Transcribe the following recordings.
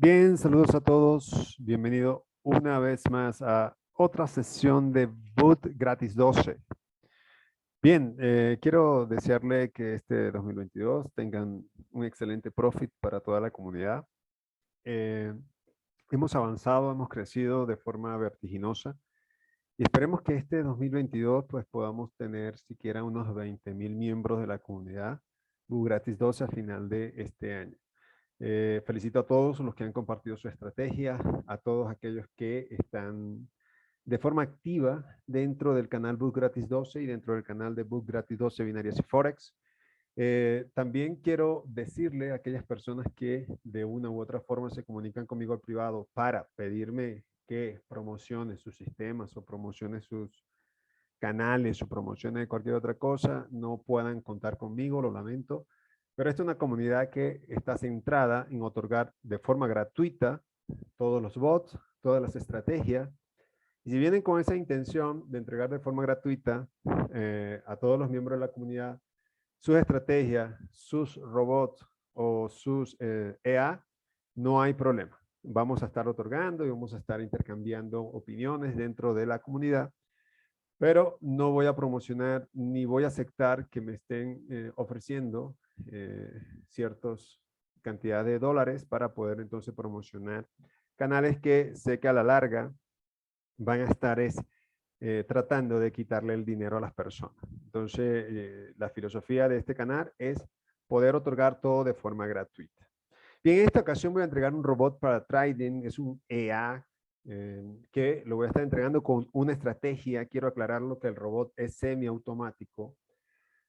Bien, saludos a todos. Bienvenido una vez más a otra sesión de Boot Gratis 12. Bien, quiero desearle que este 2022 tengan un excelente profit para toda la comunidad. Eh, Hemos avanzado, hemos crecido de forma vertiginosa y esperemos que este 2022 pues podamos tener siquiera unos 20,000 miembros de la comunidad Boot Gratis 12 a final de este año. Felicito a todos los que han compartido su estrategia, a todos aquellos que están de forma activa dentro del canal Book Gratis 12 y dentro del canal de Book Gratis 12 Binarias y Forex. También quiero decirle a aquellas personas que de una u otra forma se comunican conmigo al privado para pedirme que promocione sus sistemas o promocione sus canales o promocione cualquier otra cosa, no puedan contar conmigo, lo lamento. Pero esta es una comunidad que está centrada en otorgar de forma gratuita todos los bots, todas las estrategias. Y si vienen con esa intención de entregar de forma gratuita a todos los miembros de la comunidad sus estrategias, sus robots o sus EA, no hay problema. Vamos a estar otorgando y vamos a estar intercambiando opiniones dentro de la comunidad, pero no voy a promocionar ni voy a aceptar que me estén ofreciendo ciertas cantidades de dólares para poder entonces promocionar canales que sé que a la larga van a estar tratando de quitarle el dinero a las personas. Entonces, la filosofía de este canal es poder otorgar todo de forma gratuita. Bien, en esta ocasión voy a entregar un robot para trading, es un EA, que lo voy a estar entregando con una estrategia. Quiero aclararlo que el robot es semiautomático.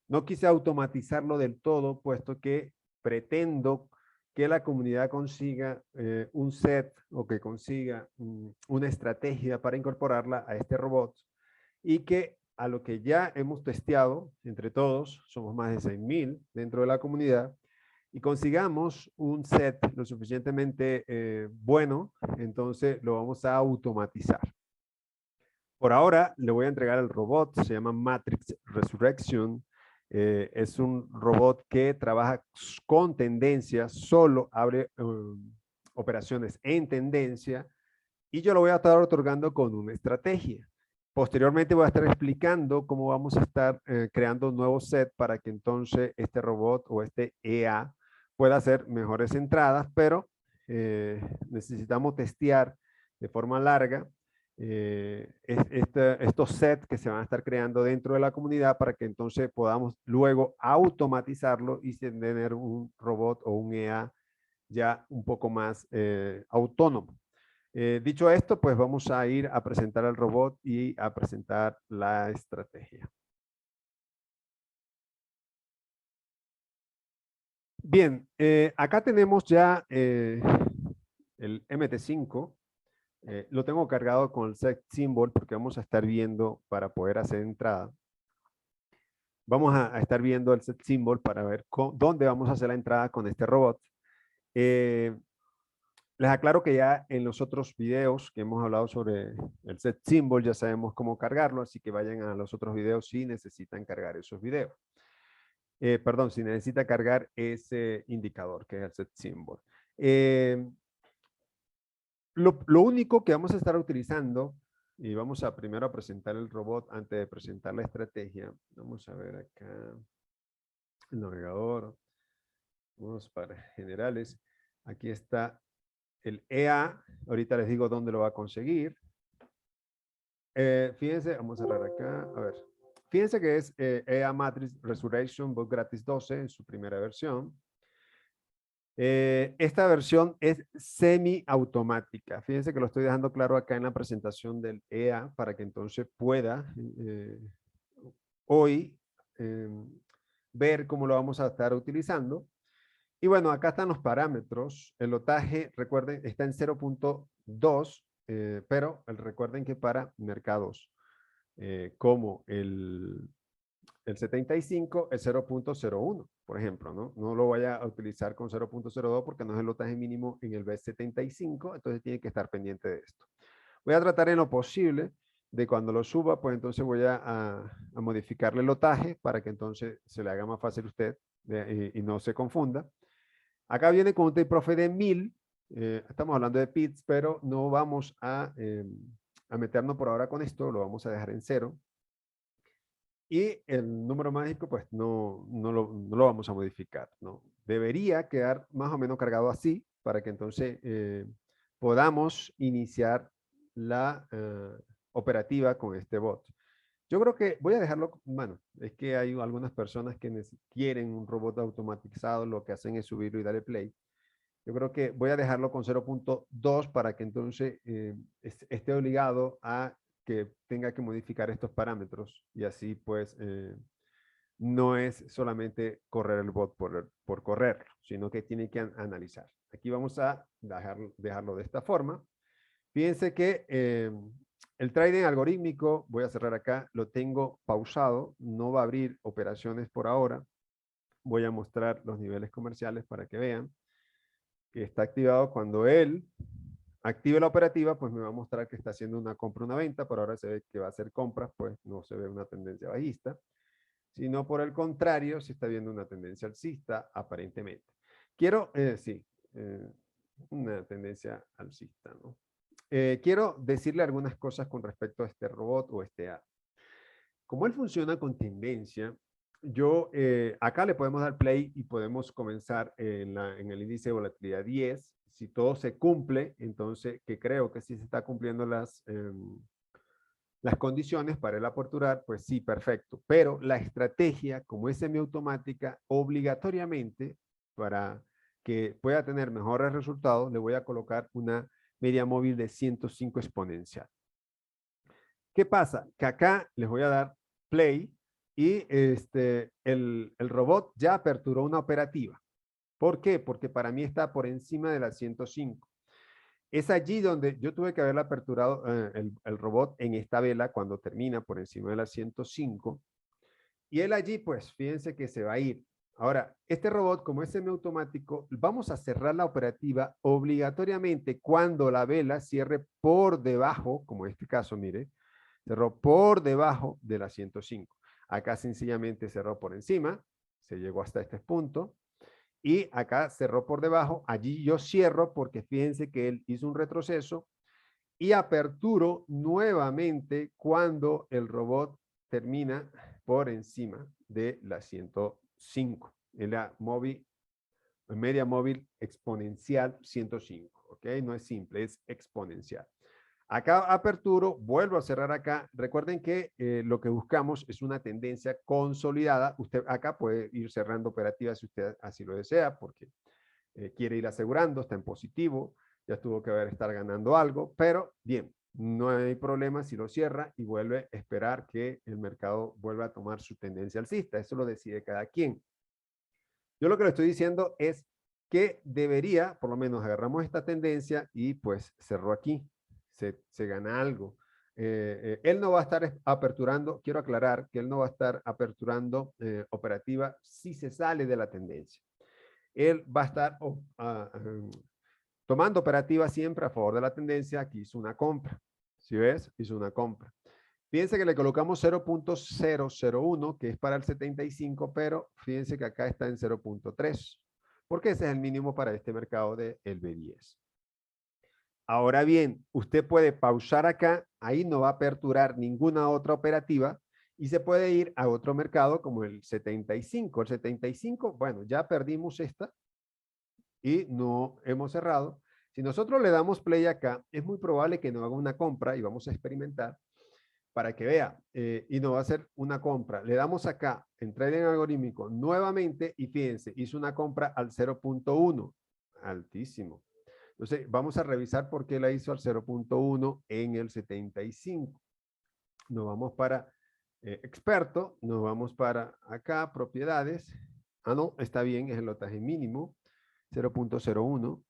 No quise automatizarlo del todo, puesto que pretendo que la comunidad consiga un set o que consiga una estrategia para incorporarla a este robot y que a lo que ya hemos testeado entre todos, somos más de 6,000 dentro de la comunidad, y consigamos un set lo suficientemente bueno, entonces lo vamos a automatizar. Por ahora le voy a entregar el robot, se llama Matrix Resurrection. Es un robot que trabaja con tendencia, solo abre operaciones en tendencia y yo lo voy a estar otorgando con una estrategia. Posteriormente voy a estar explicando cómo vamos a estar creando un nuevo set para que entonces este robot o este EA pueda hacer mejores entradas, pero necesitamos testear de forma larga estos sets que se van a estar creando dentro de la comunidad para que entonces podamos luego automatizarlo y tener un robot o un EA ya un poco más autónomo. Dicho esto, pues vamos a ir a presentar el robot y a presentar la estrategia. Bien, acá tenemos ya el MT5. Lo tengo cargado con el set symbol porque vamos a estar viendo para poder hacer entrada. Vamos a estar viendo el set symbol para ver dónde vamos a hacer la entrada con este robot. Les aclaro que ya en los otros videos que hemos hablado sobre el set symbol ya sabemos cómo cargarlo, así que vayan a los otros videos si necesitan cargar esos videos. Perdón, si necesita cargar ese indicador que es el set symbol. Lo único que vamos a estar utilizando, y vamos a primero a presentar el robot antes de presentar la estrategia. Vamos a ver acá el navegador. Vamos para generales. Aquí está el EA. Ahorita les digo dónde lo va a conseguir. Fíjense, vamos a cerrar acá. A ver. Fíjense que es EA Matrix Resurrection Book Gratis 12 en su primera versión. Esta versión es semiautomática. Fíjense que lo estoy dejando claro acá en la presentación del EA para que entonces pueda hoy ver cómo lo vamos a estar utilizando. Y bueno, acá están los parámetros. El lotaje, recuerden, está en 0.2, pero recuerden que para mercados como el 75 es 0.01, por ejemplo, ¿no? No lo vaya a utilizar con 0.02 porque no es el lotaje mínimo en el B75, entonces tiene que estar pendiente de esto. Voy a tratar en lo posible de cuando lo suba, pues entonces voy a modificarle el lotaje para que entonces se le haga más fácil a usted y no se confunda. Acá viene con un take profit de 1000 Estamos hablando de PITs, pero no vamos a meternos por ahora con esto, lo vamos a dejar en 0. Y el número mágico, pues no lo vamos a modificar, ¿no? Debería quedar más o menos cargado así para que entonces podamos iniciar la operativa con este bot. Yo creo que voy a dejarlo, bueno, es que hay algunas personas que quieren un robot automatizado, lo que hacen es subirlo y darle play. Yo creo que voy a dejarlo con 0.2 para que entonces esté obligado a que tenga que modificar estos parámetros y así pues no es solamente correr el bot por correrlo, sino que tiene que analizar. Aquí vamos a dejarlo de esta forma. Fíjense que el trading algorítmico, voy a cerrar acá, lo tengo pausado, no va a abrir operaciones por ahora. Voy a mostrar los niveles comerciales para que vean que está activado. Cuando él active la operativa, pues me va a mostrar que está haciendo una compra, una venta. Por ahora se ve que va a hacer compras, pues no se ve una tendencia bajista, sino por el contrario, se está viendo una tendencia alcista, aparentemente. Quiero, una tendencia alcista, ¿no? Quiero decirle algunas cosas con respecto a este robot o este app. Como él funciona con tendencia, yo acá le podemos dar play y podemos comenzar en el índice de volatilidad 10. Si todo se cumple, entonces, que creo que sí se está cumpliendo las condiciones para el aperturar, pues sí, perfecto. Pero la estrategia, como es semiautomática, obligatoriamente, para que pueda tener mejores resultados, le voy a colocar una media móvil de 105 exponencial. ¿Qué pasa? Que acá les voy a dar play y el robot ya aperturó una operativa. ¿Por qué? Porque para mí está por encima de la 105. Es allí donde yo tuve que haberla aperturado el robot en esta vela cuando termina por encima de la 105. Y él allí, pues, fíjense que se va a ir. Ahora, este robot, como es semiautomático, vamos a cerrar la operativa obligatoriamente cuando la vela cierre por debajo, como en este caso, mire, cerró por debajo de la 105. Acá sencillamente cerró por encima, se llegó hasta este punto. Y acá cerró por debajo, allí yo cierro porque fíjense que él hizo un retroceso y aperturo nuevamente cuando el robot termina por encima de la 105. En la media móvil exponencial 105, ¿ok? No es simple, es exponencial. Acá aperturo, vuelvo a cerrar acá. Recuerden que lo que buscamos es una tendencia consolidada. Usted acá puede ir cerrando operativas si usted así lo desea, porque quiere ir asegurando, está en positivo, ya tuvo que estar ganando algo, pero bien, no hay problema si lo cierra y vuelve a esperar que el mercado vuelva a tomar su tendencia alcista. Eso lo decide cada quien. Yo lo que le estoy diciendo es que debería, por lo menos agarramos esta tendencia y pues cerró aquí, se gana algo. Él no va a estar aperturando, quiero aclarar que él no va a estar aperturando operativa si se sale de la tendencia. Él va a estar tomando operativa siempre a favor de la tendencia. Aquí hizo una compra. ¿Sí ves? Hizo una compra. Fíjense que le colocamos 0.001, que es para el 75, pero fíjense que acá está en 0.3, porque ese es el mínimo para este mercado del B10. Ahora bien, usted puede pausar acá, ahí no va a aperturar ninguna otra operativa y se puede ir a otro mercado como el 75. El 75, bueno, ya perdimos esta y no hemos cerrado. Si nosotros le damos play acá, es muy probable que nos haga una compra y vamos a experimentar para que vea, y no va a hacer una compra. Le damos acá en trading algorítmico nuevamente y fíjense, hizo una compra al 0.1, altísimo. Entonces, vamos a revisar por qué la hizo al 0.1 en el 75. Nos vamos para experto, nos vamos para acá, propiedades. Ah, no, está bien, es el lotaje mínimo, 0.01.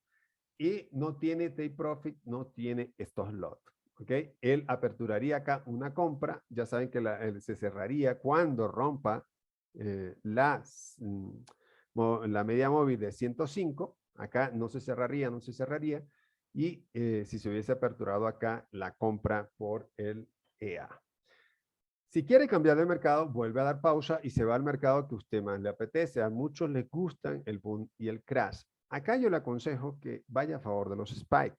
Y no tiene take profit, no tiene stop loss. ¿Ok? Él aperturaría acá una compra, ya saben que se cerraría cuando rompa la media móvil de 105, acá no se cerraría, no se cerraría, y si se hubiese aperturado acá la compra por el EA. Si quiere cambiar de mercado, vuelve a dar pausa y se va al mercado que usted más le apetece. A muchos les gustan el boom y el crash. Acá yo le aconsejo que vaya a favor de los spikes.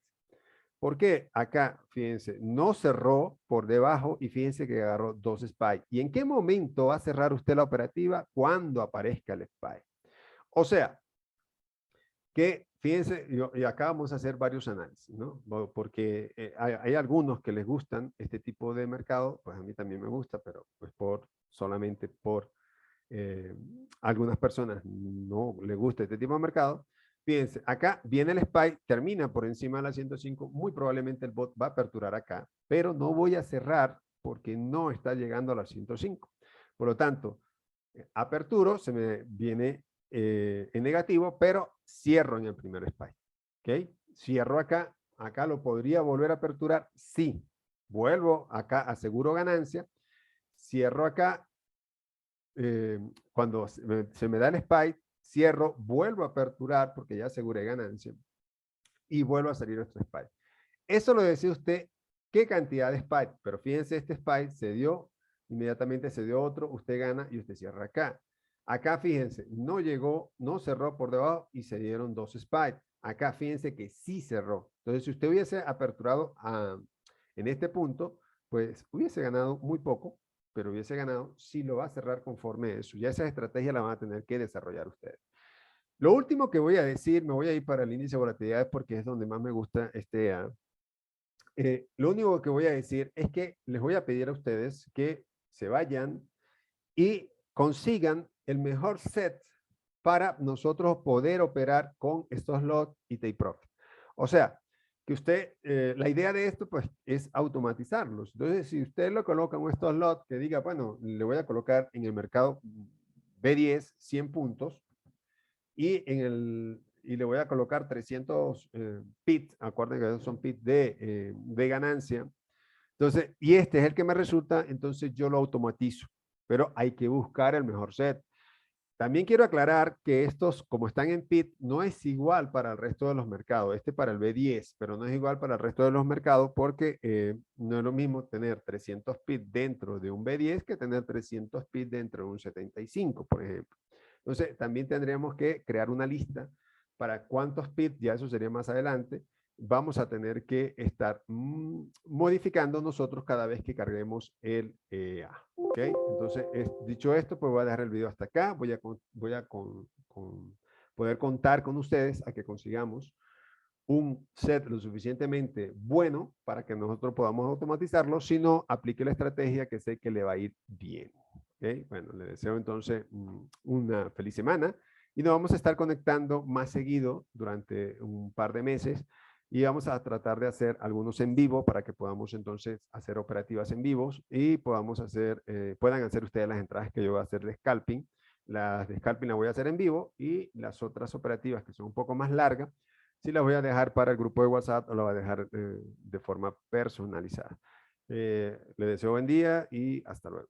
¿Por qué? Acá, fíjense, no cerró por debajo y fíjense que agarró dos spikes. ¿Y en qué momento va a cerrar usted la operativa? Cuando aparezca el spike. O sea, que fíjense, y acá vamos a hacer varios análisis, ¿no? Porque hay algunos que les gustan este tipo de mercado, pues a mí también me gusta, pero pues solamente por algunas personas no les gusta este tipo de mercado. Fíjense, acá viene el SPY, termina por encima de la 105, muy probablemente el bot va a aperturar acá, pero no voy a cerrar porque no está llegando a la 105. Por lo tanto, aperturo, se me viene en negativo, pero cierro en el primer SPY. ¿Ok? Cierro acá, acá lo podría volver a aperturar, sí. Vuelvo acá, aseguro ganancia, cierro acá, cuando se me da el spike, cierro, vuelvo a aperturar porque ya aseguré ganancia y vuelvo a salir otro spike. Eso lo decía usted, qué cantidad de spike, pero fíjense, este spike se dio, inmediatamente se dio otro, usted gana y usted cierra acá. Acá fíjense, no llegó, no cerró por debajo y se dieron dos spikes. Acá fíjense que sí cerró. Entonces, si usted hubiese aperturado en este punto, pues hubiese ganado muy poco, pero hubiese ganado si lo va a cerrar conforme a eso. Ya esa estrategia la van a tener que desarrollar ustedes. Lo último que voy a decir, me voy a ir para el índice de volatilidad porque es donde más me gusta lo único que voy a decir es que les voy a pedir a ustedes que se vayan y consigan el mejor set para nosotros poder operar con estos lots y take profit. O sea, que usted, la idea de esto pues es automatizarlos. Entonces, si usted lo coloca en estos lots que diga, bueno, le voy a colocar en el mercado B10 100 puntos y le voy a colocar 300 PIT, acuérdense que son PIT de ganancia. Entonces, y este es el que me resulta, entonces yo lo automatizo, pero hay que buscar el mejor set. También quiero aclarar que estos, como están en PIT, no es igual para el resto de los mercados. Este para el B10, pero no es igual para el resto de los mercados porque no es lo mismo tener 300 PIT dentro de un B10 que tener 300 PIT dentro de un 75, por ejemplo. Entonces, también tendríamos que crear una lista para cuántos PIT, ya eso sería más adelante, vamos a tener que estar modificando nosotros cada vez que carguemos el EA. ¿Ok? Entonces, dicho esto, pues voy a dejar el video hasta acá. Voy a poder contar con ustedes a que consigamos un set lo suficientemente bueno para que nosotros podamos automatizarlo, si no, aplique la estrategia que sé que le va a ir bien. ¿Okay? Bueno, le deseo entonces una feliz semana y nos vamos a estar conectando más seguido durante un par de meses y vamos a tratar de hacer algunos en vivo para que podamos entonces hacer operativas en vivos y podamos hacer, puedan hacer ustedes las entradas que yo voy a hacer de scalping. Las de scalping las voy a hacer en vivo y las otras operativas que son un poco más largas, sí las voy a dejar para el grupo de WhatsApp o la voy a dejar de forma personalizada. Le deseo buen día y hasta luego.